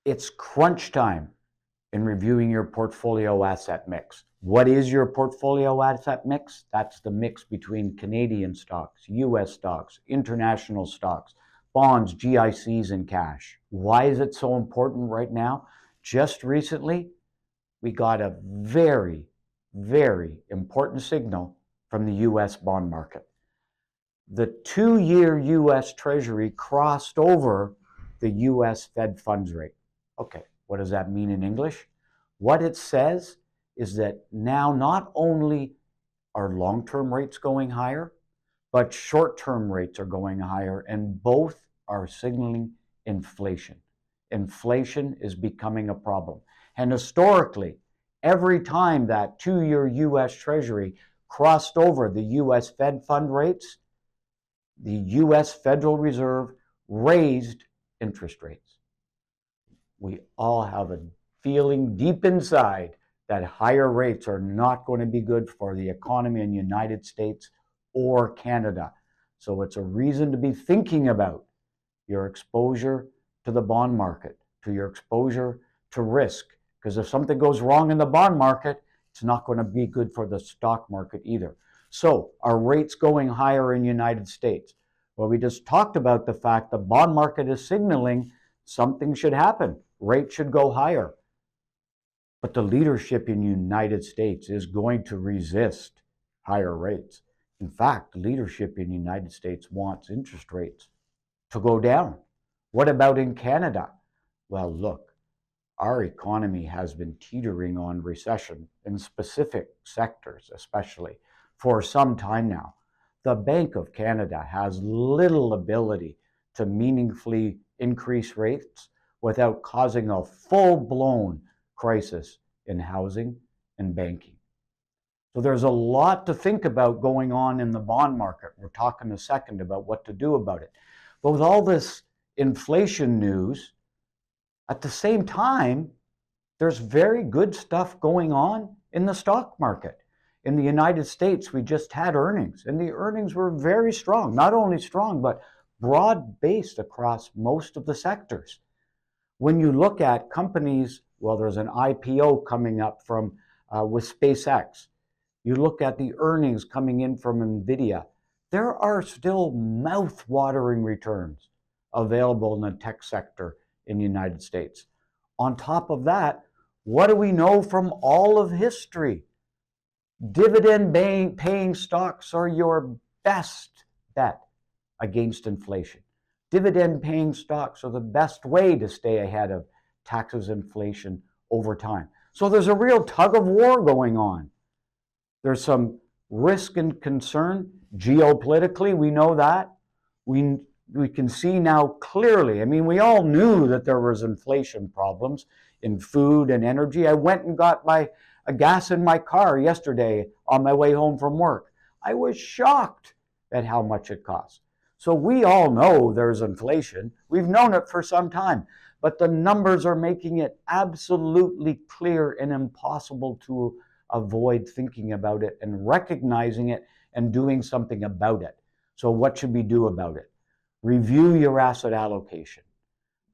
It's crunch time in reviewing your portfolio asset mix. What is your portfolio asset mix? That's the mix between Canadian stocks, US stocks, international stocks, bonds, GICs, and cash. Why is it so important right now? Just recently, we got a very, very important signal from the US bond market. The 2-year US Treasury crossed over the US Fed funds rate. Okay, what does that mean in English? What it says is that now not only are long-term rates going higher, but short-term rates are going higher, and both are signaling inflation. Inflation is becoming a problem. And historically, every time that 2-year US Treasury crossed over the US Fed fund rates, the US Federal Reserve raised interest rates. We all have a feeling deep inside that higher rates are not going to be good for the economy in the United States or Canada. So it's a reason to be thinking about your exposure to the bond market, to your exposure to risk. Because if something goes wrong in the bond market, it's not going to be good for the stock market either. So are rates going higher in the United States? Well, we just talked about the fact the bond market is signaling something should happen. Rates should go higher. But the leadership in the United States is going to resist higher rates. In fact, the leadership in the United States wants interest rates to go down. What about in Canada? Well, look, our economy has been teetering on recession in specific sectors, especially for some time now. The Bank of Canada has little ability to meaningfully increase rates without causing a full-blown crisis in housing and banking. So there's a lot to think about going on in the bond market. We'll talk in a second about what to do about it. But with all this inflation news, at the same time, there's very good stuff going on in the stock market. In the United States, we just had earnings, and the earnings were very strong. Not only strong, but broad-based across most of the sectors. When you look at companies, well, there's an IPO coming up from with SpaceX. You look at the earnings coming in from NVIDIA. There are still mouth-watering returns available in the tech sector in the United States. On top of that, what do we know from all of history? Dividend-paying stocks are your best bet against inflation. Dividend-paying stocks are the best way to stay ahead of taxes inflation over time. So there's a real tug of war going on. There's some risk and concern geopolitically, we know that. We can see now clearly. I mean, we all knew that there was inflation problems in food and energy. I went and got a gas in my car yesterday on my way home from work. I was shocked at how much it cost. So we all know there's inflation. We've known it for some time, but the numbers are making it absolutely clear and impossible to avoid thinking about it and recognizing it and doing something about it. So what should we do about it? Review your asset allocation,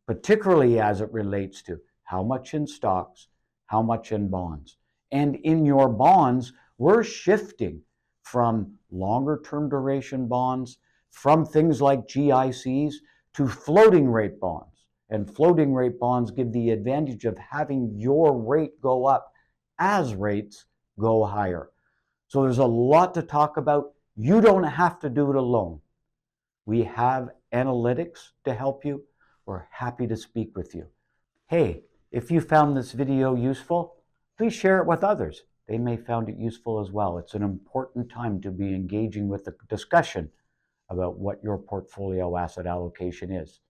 particularly as it relates to how much in stocks, how much in bonds. And in your bonds, we're shifting from longer term duration bonds, from things like GICs to floating rate bonds. And floating rate bonds give the advantage of having your rate go up as rates go higher. So there's a lot to talk about. You don't have to do it alone. We have analytics to help you. We're happy to speak with you. Hey, if you found this video useful, please share it with others. They may find it useful as well. It's an important time to be engaging with the discussion about what your portfolio asset allocation is.